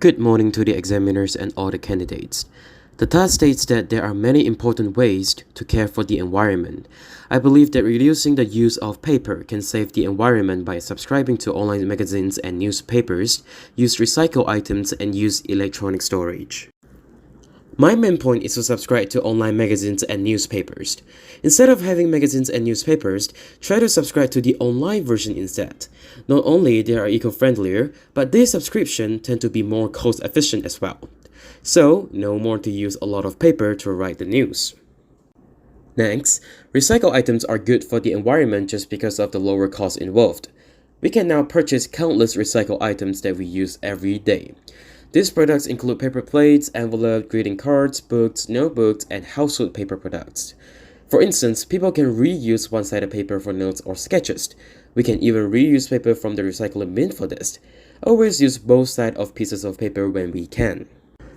Good morning to the examiners and all the candidates. The task states that there are many important ways to care for the environment. I believe that reducing the use of paper can save the environment by subscribing to online magazines and newspapers, use recycled items, and use electronic storage. My main point is to subscribe to online magazines and newspapers. Instead of having magazines and newspapers, try to subscribe to the online version instead. Not only they are eco-friendlier, but their subscription tend to be more cost-efficient as well. So, no more to use a lot of paper to write the news. Next, recycled items are good for the environment just because of the lower cost involved. We can now purchase countless recycled items that we use every day. These products include paper plates, envelopes, greeting cards, books, notebooks, and household paper products. For instance, people can reuse one-sided paper for notes or sketches. We can even reuse paper from the recycling bin for this. Always use both sides of pieces of paper when we can.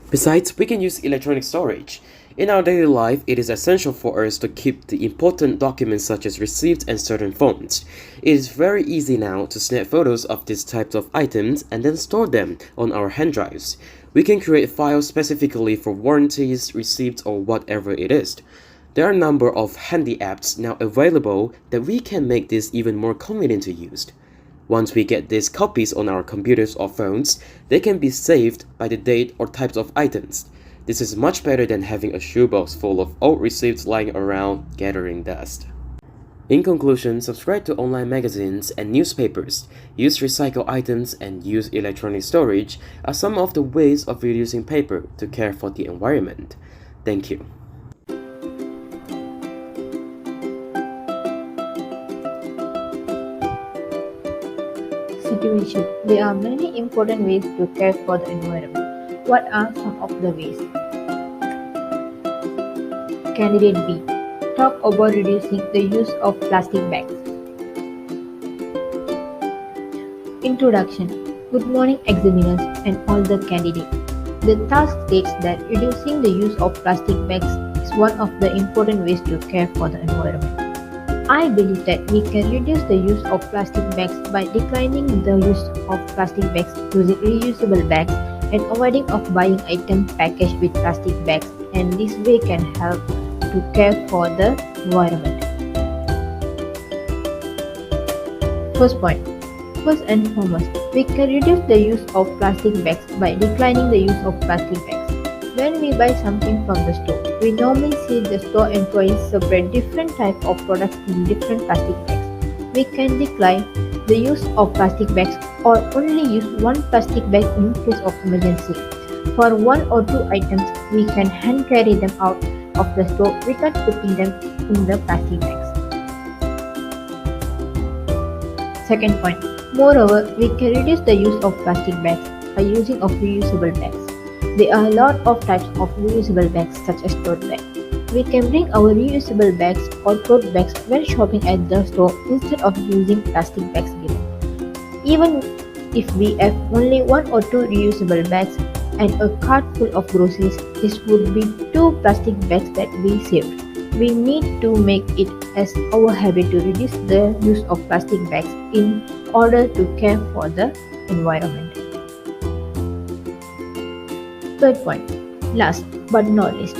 Besides, we can use electronic storage. In our daily life, it is essential for us to keep the important documents such as receipts and certain forms. It is very easy now to snap photos of these types of items and then store them on our hand drives. We can create files specifically for warranties, receipts, or whatever it is. There are a number of handy apps now available that we can make this even more convenient to use. Once we get these copies on our computers or phones, they can be saved by the date or types of items. This is much better than having a shoebox full of old receipts lying around gathering dust. In conclusion, subscribe to online magazines and newspapers, use recycled items, and use electronic storage are some of the ways of reducing paper to care for the environment. Thank you. Situation. There are many important ways to care for the environment. What are some of the ways? Candidate B. Talk about reducing the use of plastic bags. Introduction. Good morning examiners and all the candidates. The task states that reducing the use of plastic bags is one of the important ways to care for the environment. I believe that we can reduce the use of plastic bags by declining the use of plastic bags, using reusable bags, and avoiding of buying items packaged with plastic bags, and this way can help to care for the environment. First point. First and foremost, we can reduce the use of plastic bags by declining the use of plastic bags. When we buy something from the store, we normally see the store employees separate different types of products in different plastic bags. We can decline the use of plastic bags or only use one plastic bag in case of emergency. For one or two items, we can hand carry them out of the store without putting them in the plastic bags. Second point. Moreover, we can reduce the use of plastic bags by using of reusable bags. There are a lot of types of reusable bags such as tote bags. We can bring our reusable bags or tote bags when shopping at the store instead of using plastic bags given. Even if we have only one or two reusable bags and a cart full of groceries, this would be 2 plastic bags that we saved. We need to make it as our habit to reduce the use of plastic bags in order to care for the environment. Third point. Last but not least,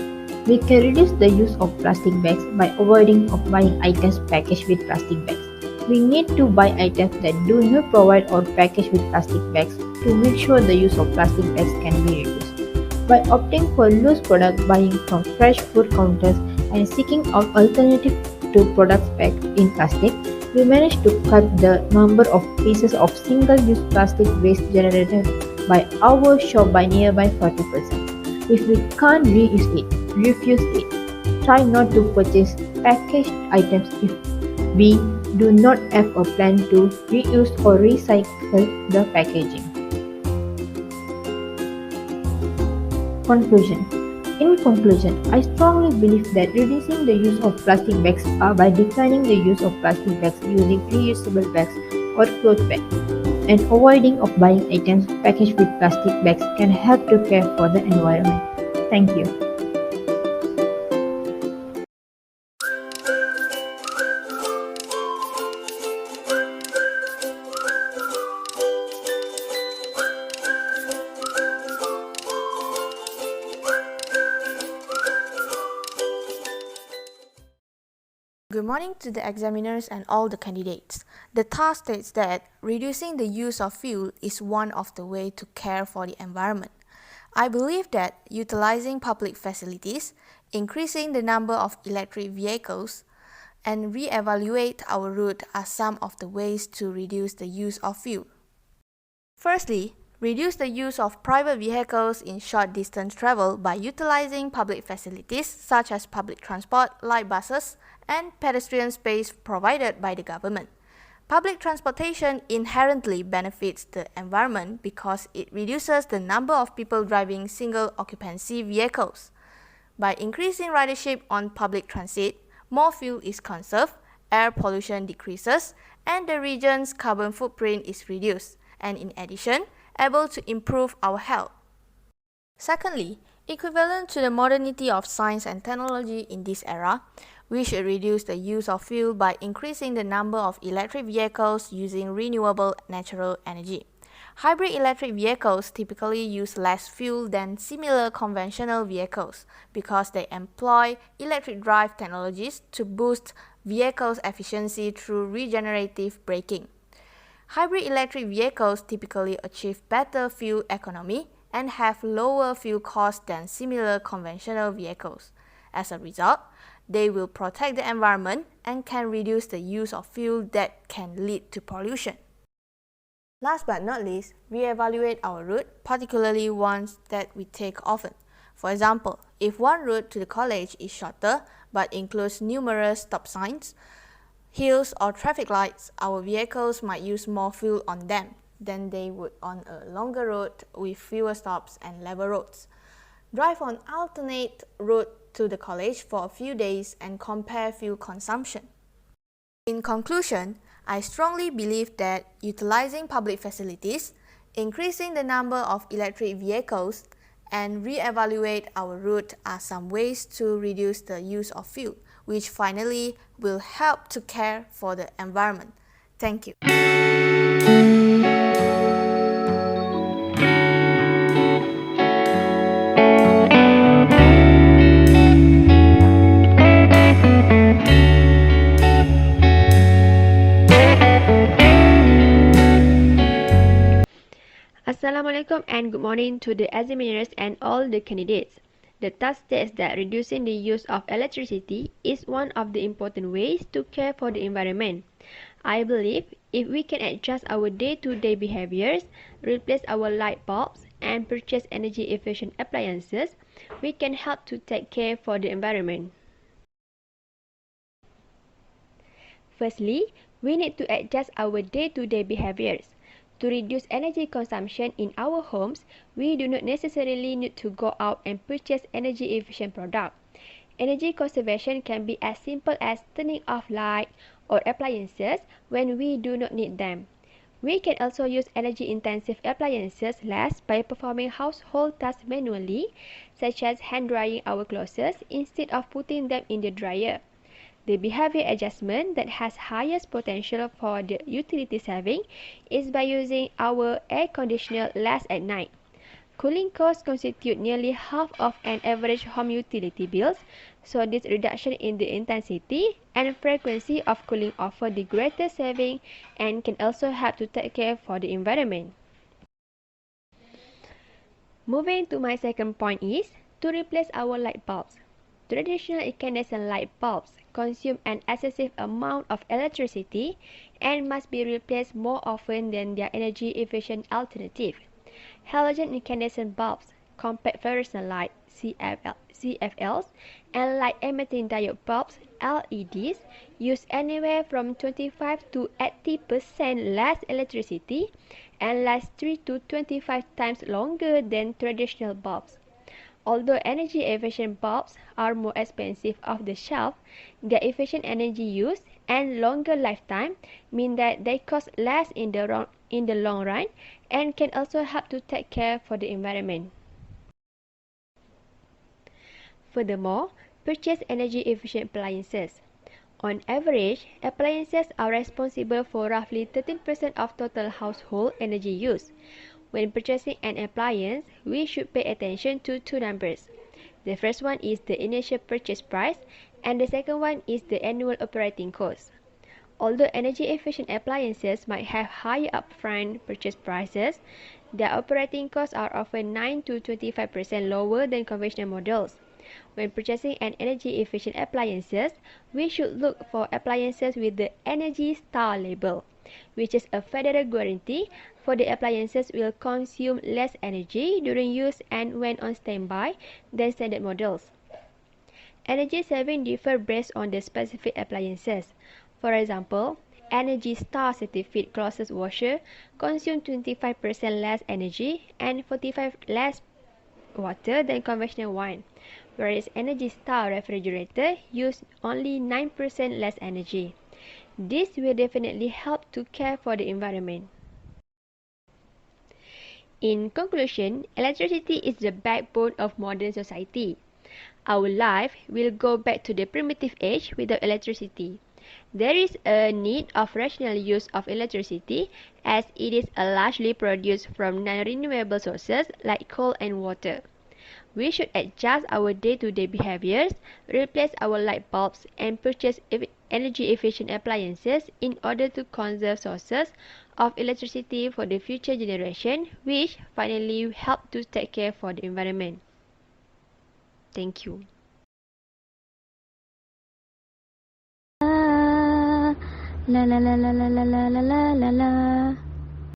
we can reduce the use of plastic bags by avoiding of buying items packaged with plastic bags. We need to buy items that do not provide or package with plastic bags to make sure the use of plastic bags can be reduced. By opting for loose product buying from fresh food counters and seeking out alternatives to products packed in plastic, we manage to cut the number of pieces of single-use plastic waste generated by our shop by nearby 40%. If we can't reuse it, refuse it. Try not to purchase packaged items if we do not have a plan to reuse or recycle the packaging. Conclusion. In conclusion, I strongly believe that reducing the use of plastic bags by declining the use of plastic bags using reusable bags or cloth bags and avoiding of buying items packaged with plastic bags can help to care for the environment. Thank you. Good morning to the examiners and all the candidates. The task states that reducing the use of fuel is one of the ways to care for the environment. I believe that utilizing public facilities, increasing the number of electric vehicles, and re-evaluate our route are some of the ways to reduce the use of fuel. Firstly, reduce the use of private vehicles in short-distance travel by utilizing public facilities such as public transport, like buses, and pedestrian space provided by the government. Public transportation inherently benefits the environment because it reduces the number of people driving single-occupancy vehicles. By increasing ridership on public transit, more fuel is conserved, air pollution decreases, and the region's carbon footprint is reduced, and in addition, able to improve our health. Secondly, equivalent to the modernity of science and technology in this era, we should reduce the use of fuel by increasing the number of electric vehicles using renewable natural energy. Hybrid electric vehicles typically use less fuel than similar conventional vehicles because they employ electric drive technologies to boost vehicles' efficiency through regenerative braking. Hybrid electric vehicles typically achieve better fuel economy and have lower fuel costs than similar conventional vehicles. As a result, they will protect the environment and can reduce the use of fuel that can lead to pollution. Last but not least, re-evaluate our route, particularly ones that we take often. For example, if one route to the college is shorter but includes numerous stop signs, hills or traffic lights, our vehicles might use more fuel on them than they would on a longer route with fewer stops and level roads. Drive on alternate route to the college for a few days and compare fuel consumption. In conclusion, I strongly believe that utilizing public facilities, increasing the number of electric vehicles, and re-evaluate our route are some ways to reduce the use of fuel, which finally will help to care for the environment. Thank you. Assalamualaikum and good morning to the examiners and all the candidates. The task states that reducing the use of electricity is one of the important ways to care for the environment. I believe if we can adjust our day-to-day behaviors, replace our light bulbs, and purchase energy-efficient appliances, we can help to take care for the environment. Firstly, we need to adjust our day-to-day behaviors. To reduce energy consumption in our homes, we do not necessarily need to go out and purchase energy-efficient products. Energy conservation can be as simple as turning off lights or appliances when we do not need them. We can also use energy-intensive appliances less by performing household tasks manually, such as hand-drying our clothes instead of putting them in the dryer. The behavior adjustment that has highest potential for the utility saving is by using our air conditioner less at night. Cooling costs constitute nearly half of an average home utility bills, so this reduction in the intensity and frequency of cooling offer the greatest saving and can also help to take care for the environment. Moving to my second point is to replace our light bulbs. Traditional incandescent light bulbs consume an excessive amount of electricity and must be replaced more often than their energy-efficient alternative. Halogen incandescent bulbs, compact fluorescent light (CFLs), and light-emitting diode bulbs (LEDs) use anywhere from 25 to 80% less electricity and last 3 to 25 times longer than traditional bulbs. Although energy-efficient bulbs are more expensive off the shelf, their efficient energy use and longer lifetime mean that they cost less in the long run and can also help to take care for the environment. Furthermore, purchase energy-efficient appliances. On average, appliances are responsible for roughly 13% of total household energy use. When purchasing an appliance, we should pay attention to two numbers. The first one is the initial purchase price, And the second one is the annual operating cost. Although energy-efficient appliances might have higher upfront purchase prices, their operating costs are often 9 to 25% lower than conventional models. When purchasing an energy-efficient appliances, we should look for appliances with the Energy Star label, which is a federal guarantee for the appliances will consume less energy during use and when on standby than standard models. Energy saving differ based on the specific appliances. For example, Energy Star certified clothes washer consume 25% less energy and 45% less water than conventional one, whereas Energy Star refrigerator use only 9% less energy. This will definitely help to care for the environment. In conclusion, electricity is the backbone of modern society. Our life will go back to the primitive age without electricity. There is a need of rational use of electricity as it is largely produced from non-renewable sources like coal and water. We should adjust our day-to-day behaviors, replace our light bulbs, and purchase energy-efficient appliances in order to conserve sources of electricity for the future generation, which finally help to take care for the environment. Thank you. La la la la la la la la la la.